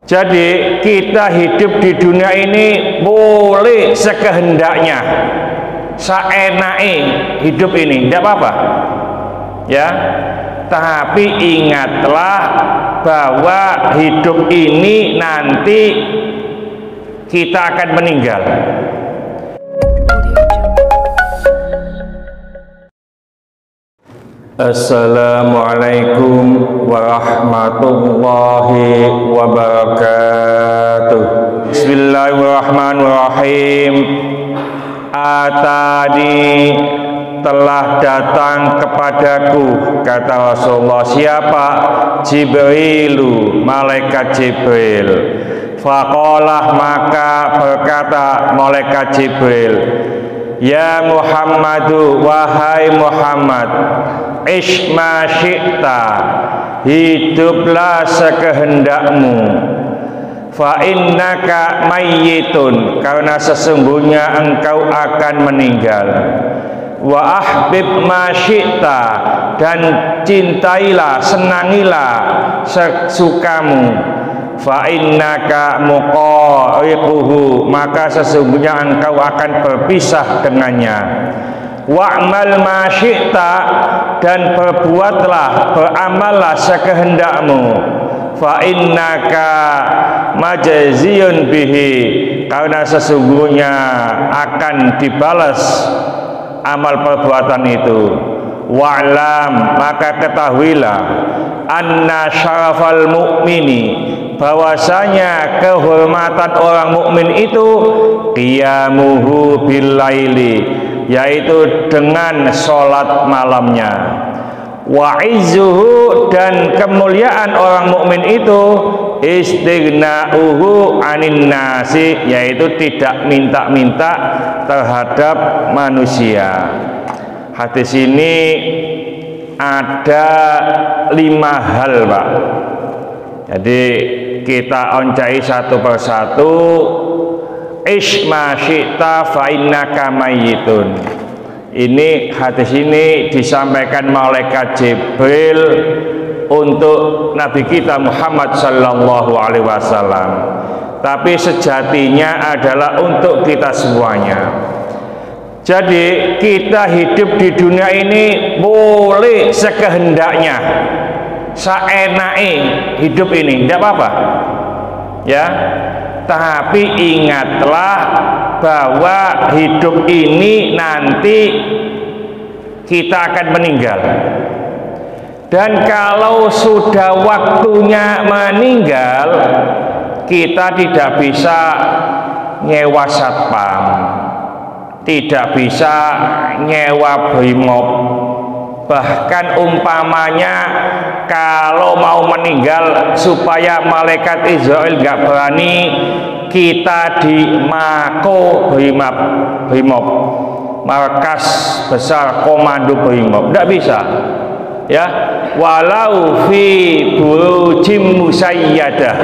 Jadi kita hidup di dunia ini boleh sekehendaknya, seenaknya hidup ini, tidak apa-apa, ya. Tapi ingatlah bahwa hidup ini nanti kita akan meninggal. Assalamualaikum warahmatullahi wabarakatuh. Bismillahirrahmanirrahim. Atani, telah datang kepadaku, kata Rasulullah. Siapa? Jibrilu, malaikat Jibril. Faqalah, maka berkata malaikat Jibril, ya Muhammadu, wahai Muhammad, ish ma syi'ta, hiduplah sekehendakmu. Fa innaka mayyitun, karena sesungguhnya engkau akan meninggal. Wa ahbib ma syi'ta, dan cintailah, senangilah sesukamu. Fa innaka muqariquhu, maka sesungguhnya engkau akan berpisah dengannya. Wa'mal ma syi'ta, dan berbuatlah, beramallah sekehendakmu. Fa innaka majaziyun bihi, karena sesungguhnya akan dibalas amal perbuatan itu. Wa'lam, maka ketahuilah, anna syarafal mu'mini, bahwasanya kehormatan orang mukmin itu qiyamuhu bil laili, yaitu dengan sholat malamnya. Wa izzuhu, dan kemuliaan orang mukmin itu istighna'uhu anin nasi, yaitu tidak minta-minta terhadap manusia. Hadis ini ada 5 hal, Pak. Jadi kita oncai satu persatu. Isma syi'ta fa innaka mayyitun. Ini hadis ini disampaikan malaikat Jibril untuk Nabi kita Muhammad sallallahu alaihi wasallam. Tapi sejatinya adalah untuk kita semuanya. Jadi kita hidup di dunia ini boleh sekehendaknya, seenaknya hidup ini, tidak apa-apa, ya. Tapi ingatlah bahwa hidup ini nanti kita akan meninggal. Dan kalau sudah waktunya meninggal, kita tidak bisa nyewa satpam, tidak bisa nyewa brimob. Bahkan umpamanya kalau mau meninggal supaya malaikat Israel nggak berani, kita di Mako brimob, markas besar komando brimob, nggak bisa, ya. Walau fi burujim musayyadah,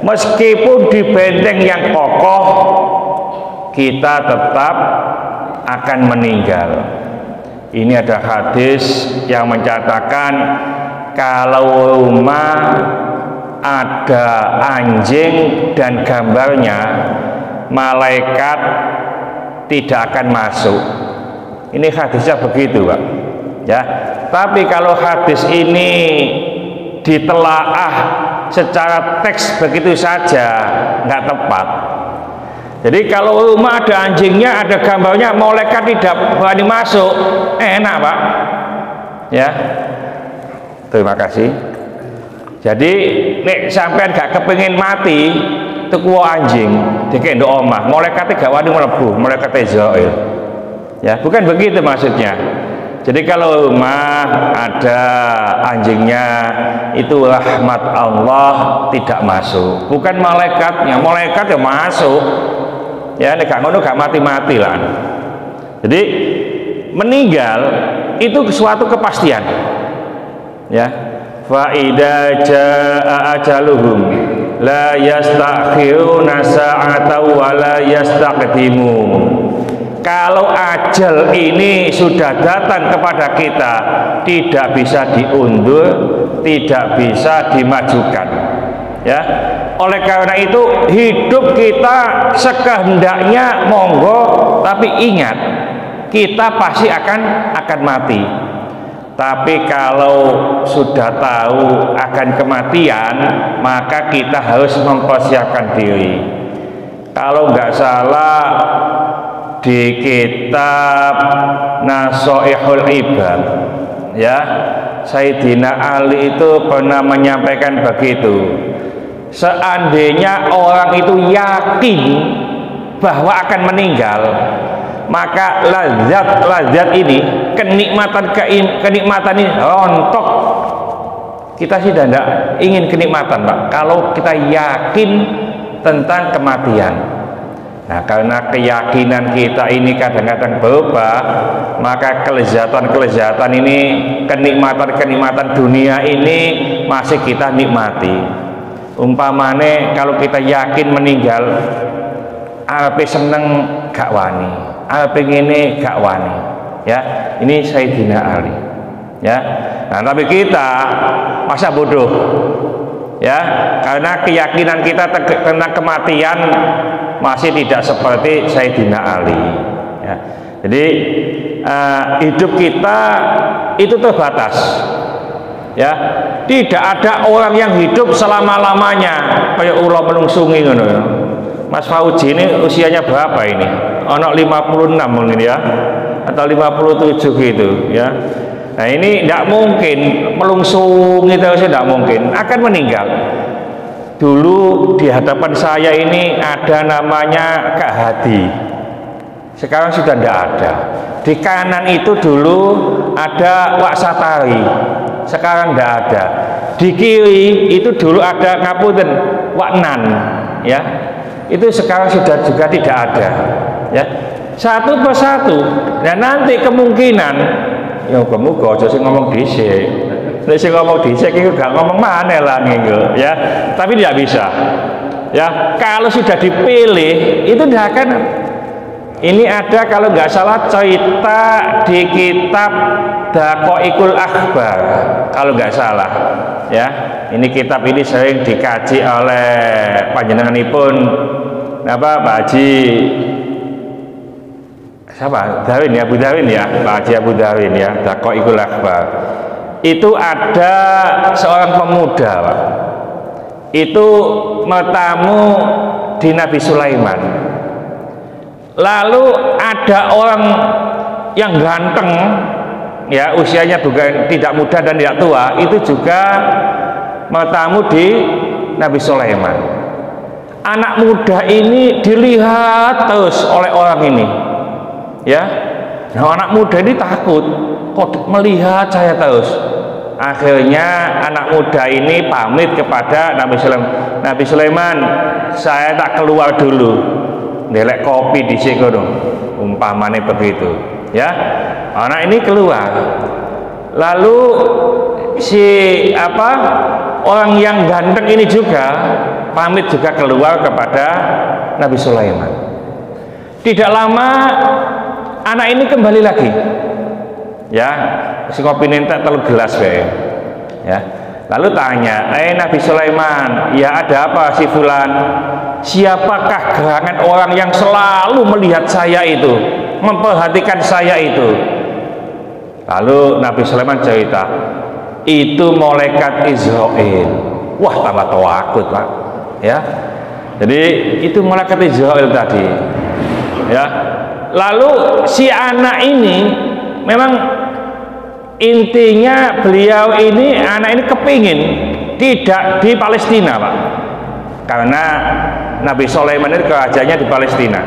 meskipun di benteng yang kokoh, kita tetap akan meninggal. Ini ada hadis yang mencatatkan kalau rumah ada anjing dan gambarnya, malaikat tidak akan masuk. Ini hadisnya begitu, Pak, ya. Tapi kalau hadis ini ditelaah secara teks begitu saja nggak tepat. Jadi kalau rumah ada anjingnya, ada gambarnya, malaikat tidak berani masuk, enak, Pak, ya. Terima kasih. Jadi nek sampean gak kepengin mati, tuku anjing dikendok omah, malaikatnya gak wani mlebu, malaikat Israel, ya. Bukan begitu maksudnya. Jadi kalau rumah ada anjingnya, itu rahmat Allah tidak masuk, bukan malaikatnya. Malaikat ya masuk, ya. Nek gak ngono gak mati-mati lah. Jadi meninggal itu suatu kepastian, ya. Fa idza jaa ajaluhum la yastakhiruna sa'atan wa la yastaqdimun. Kalau ajal ini sudah datang kepada kita, tidak bisa diundur, tidak bisa dimajukan, ya. Oleh karena itu hidup kita sekehendaknya monggo, tapi ingat kita pasti akan mati. Tapi kalau sudah tahu akan kematian, maka kita harus mempersiapkan diri. Kalau nggak salah di kitab Nasoihul Ibad, ya, Sayyidina Ali itu pernah menyampaikan begitu. Seandainya orang itu yakin bahwa akan meninggal, maka lazat ini, kenikmatan ini rontok. Kita sudah tidak ingin kenikmatan, Pak, kalau kita yakin tentang kematian. Nah, karena keyakinan kita ini kadang-kadang berubah, maka kelezatan ini, kenikmatan dunia ini masih kita nikmati. Umpamane kalau kita yakin meninggal, ape seneng gak wani, ape ngene gak wani, ya. Ini Sayyidina Ali, ya. Nah, tapi kita masa bodoh, ya, karena keyakinan kita tentang kematian masih tidak seperti Sayyidina Ali, ya. Jadi hidup kita itu terbatas, ya. Tidak ada orang yang hidup selama-lamanya kayak ulo melungsungi ngono, ya. Mas Fauji ini usianya berapa ini? Ono 56 mungkin, ya, atau 57 gitu, ya. Nah, ini tidak mungkin melungsungi terus, tidak mungkin, akan meninggal. Dulu di hadapan saya ini ada namanya Kak Hadi, sekarang sudah tidak ada. Di kanan itu dulu ada Wak Satari, sekarang tidak ada. Di kiri itu dulu ada Ngapunten Wak Nan, ya, itu sekarang sudah juga tidak ada, ya. Satu persatu. Dan nanti kemungkinan, ya kamu gak usah ngomong dhisik. Nek sing ngomong dhisik iki gak ngomong maneh lah nggo, ya. Tapi tidak bisa. Ya, kalau sudah dipilih itu tidak akan. Ini ada kalau nggak salah cerita di kitab Daqaiqul Akhbar, kalau nggak salah, ya. Ini kitab ini sering dikaji oleh panjenenganipun apa, Pak Haji siapa? Darwin, ya, Abu Darwin, ya, Pak Haji Abu Darwin, ya, Daqaiqul Akhbar. Itu ada seorang pemuda, Pak, itu bertamu di Nabi Sulaiman. Lalu ada orang yang ganteng, ya, usianya bukan tidak muda dan tidak tua, itu juga bertamu di Nabi Sulaiman. Anak muda ini dilihat terus oleh orang ini, ya. Nah, anak muda ini takut, kok melihat saya terus. Akhirnya anak muda ini pamit kepada Nabi Sulaiman. Nabi Sulaiman, saya tak keluar dulu, ndelek kopi di sini, umpamane begitu, ya. Anak ini keluar. Lalu si orang yang ganteng ini juga pamit juga keluar kepada Nabi Sulaiman. Tidak lama anak ini kembali lagi, ya. Si kopi nentek telur gelas, ya. Lalu tanya, Nabi Sulaiman, ya ada apa si fulan? Siapakah gerangan orang yang selalu melihat saya itu, memperhatikan saya itu? Lalu Nabi Sulaiman cerita, itu malaikat Israel. Wah, tambah takut, Pak, ya. Jadi itu malaikat Israel tadi, ya. Lalu si anak ini memang intinya beliau ini, anak ini kepingin tidak di Palestina, Pak, karena Nabi Sulaiman itu kerajaannya di Palestina.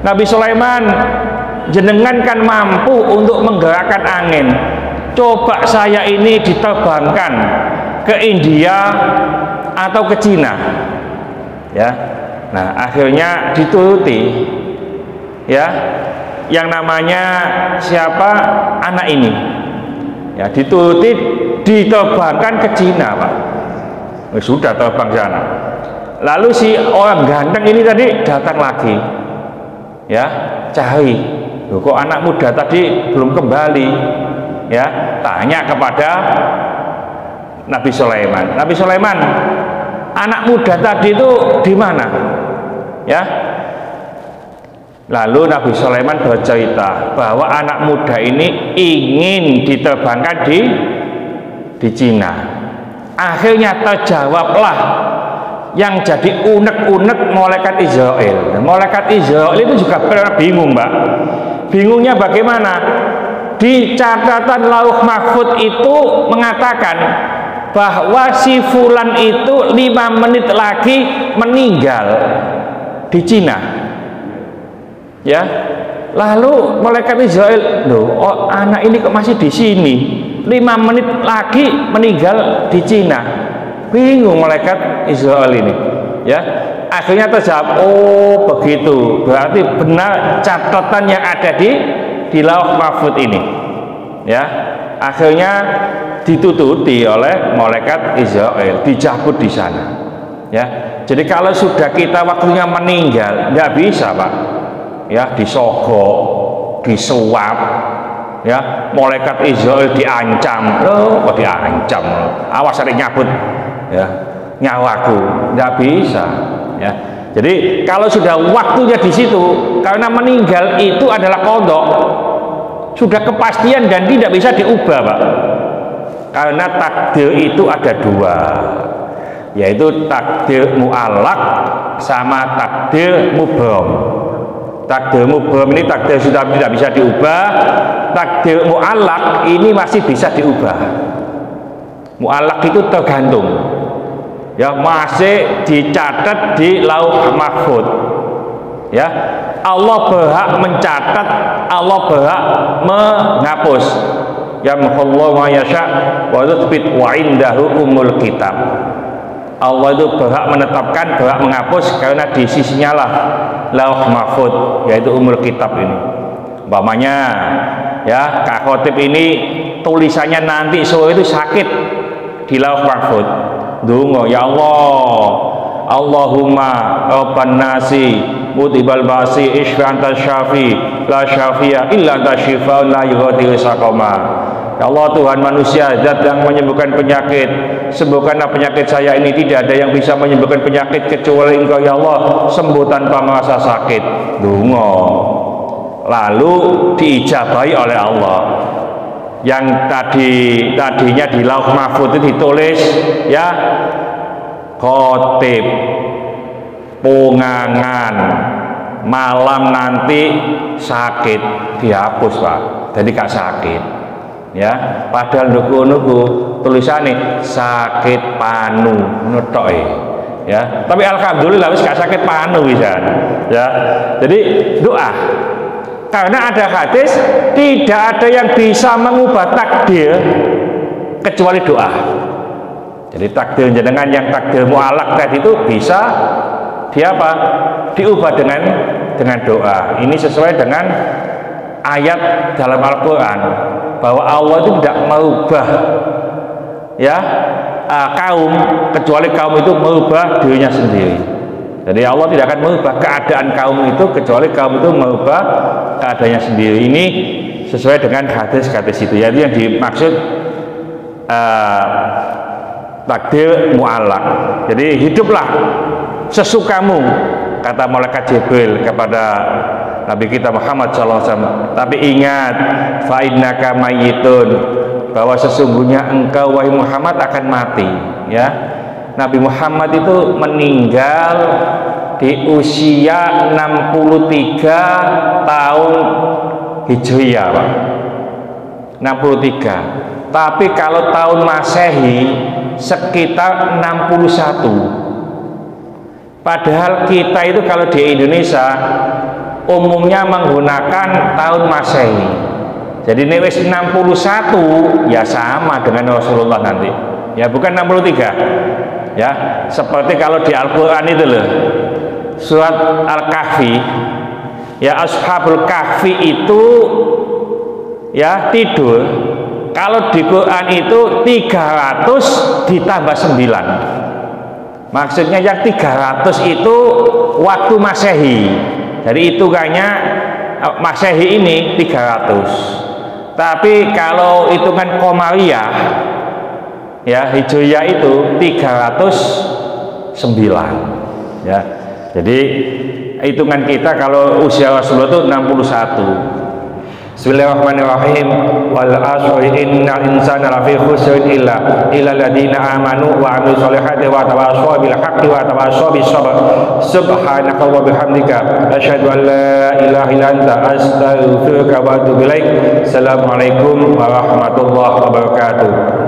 Nabi Sulaiman, jenengan kan mampu untuk menggerakkan angin, coba saya ini diterbangkan ke India atau ke Cina, ya. Nah, akhirnya dituruti, ya, yang namanya siapa, anak ini, ya, dituruti, diterbangkan ke Cina, Pak. Sudah terbang sana. Lalu si orang ganteng ini tadi datang lagi, ya, cari, loh, kok anak muda tadi belum kembali, ya. Tanya kepada Nabi Sulaiman. Nabi Sulaiman, anak muda tadi itu di mana? Ya. Lalu Nabi Sulaiman bercerita bahwa anak muda ini ingin diterbangkan di Cina. Akhirnya terjawablah yang jadi unek-unek malaikat Israel. Malaikat Israel itu juga bingung, Mbak. Bingungnya bagaimana? Di catatan Lauh Mahfud itu mengatakan bahwa si fulan itu 5 menit lagi meninggal di Cina. Ya, lalu malaikat Israel, loh, oh, anak ini kok masih di sini? 5 menit lagi meninggal di Cina. Bingung malaikat Israel ini. Ya, akhirnya terjawab, oh begitu. Berarti benar catatan yang ada di Lauh Mahfud ini. Ya, akhirnya ditututi oleh malaikat Israel, dicabut di sana. Ya, jadi kalau sudah kita waktunya meninggal, nggak bisa, Pak. Ya, disogok, disuap, ya, malaikat Israel diancam, loh, kok diancam, awas ada nyabut, ya, nyawaku, nggak bisa, ya. Jadi kalau sudah waktunya di situ, karena meninggal itu adalah qadha, sudah kepastian dan tidak bisa diubah, Pak. Karena takdir itu ada 2, yaitu takdir mu'allaq sama takdir mubham. Takdir mubham ini takdir sudah tidak bisa diubah, takdir mu'allaq ini masih bisa diubah. Mu'allaq itu tergantung, ya, masih dicatat di Lauh Mahfud. Ya, Allah berhak mencatat, Allah berhak menghapus. Yamhullahu ma yasha wa yuthbit wa indahu umul kitab. Allah itu berhak menetapkan, berhak menghapus, karena di sisinya lah Lauh Mahfud, yaitu umul kitab ini. Umpamanya, ya, Kak Khotib ini tulisannya nanti sore itu sakit di Lauh Mahfud. Dungo, ya Allah, Allahumma rabban nasi mutibal basi isfa'anta syafi la syafi'a illa anta syifa'un la yughadiru saqama. Ya Allah, Tuhan manusia, zat yang menyembuhkan penyakit, sembuhkanlah penyakit saya ini, tidak ada yang bisa menyembuhkan penyakit kecuali Engkau ya Allah, sembuh tanpa merasa sakit. Dungo, lalu diijabahi oleh Allah. Yang tadinya di Lauh Mahfud itu ditulis, ya, khotib pungangan malam nanti sakit, dihapus, Pak, jadi gak sakit. Ya, padahal nuku tulisannya sakit panu nutoke, ya, tapi alhamdulillah wis gak sakit panu bisa. Ya, jadi doa, karena ada hadis tidak ada yang bisa mengubah takdir kecuali doa. Jadi takdir jenengan yang takdir mu'allaq tadi itu bisa diubah dengan doa. Ini sesuai dengan ayat dalam Al-Quran bahwa Allah itu tidak merubah, ya, kaum kecuali kaum itu merubah dirinya sendiri. Jadi Allah tidak akan merubah keadaan kaum itu kecuali kaum itu merubah keadaannya sendiri. Ini sesuai dengan hadis-hadis itu. Jadi yang dimaksud takdir mu'allaq. Jadi hiduplah sesukamu, kata malaikat Jibril kepada Nabi kita Muhammad SAW. Tapi ingat, fa innaka mayyitun, bahwa sesungguhnya engkau wahai Muhammad akan mati. Ya, Nabi Muhammad itu meninggal di usia 63 tahun Hijriyah, Pak. 63. Tapi kalau tahun Masehi sekitar 61. Padahal kita itu kalau di Indonesia umumnya menggunakan tahun Masehi. Jadi ini wis 61 ya sama dengan Rasulullah nanti. Ya, bukan 63. Ya, seperti kalau di Al-Qur'an itu loh. Surat Al-Kahfi. Ya, Ashabul Kahfi itu ya tidur. Kalau di Quran itu 300 ditambah 9. Maksudnya yang 300 itu waktu Masehi. Jadi hitungannya Masehi ini 300. Tapi kalau hitungan Qamariyah, ya, Hijriyah itu 300 ya. Jadi hitungan kita kalau usia Rasulullah itu 61. Bismillahirrahmanirrahim. Wal asri innal insana lafi khusrin illa alladziina aamanu wa 'amilus sholihati wa tawashaw bil haqqi wa tawashaw bis sabr. Subhanaka wa bihamdika asyhadu an la ilaha illa anta astaghfiruka wa atubu ilaik. Assalamualaikum warahmatullahi wabarakatuh.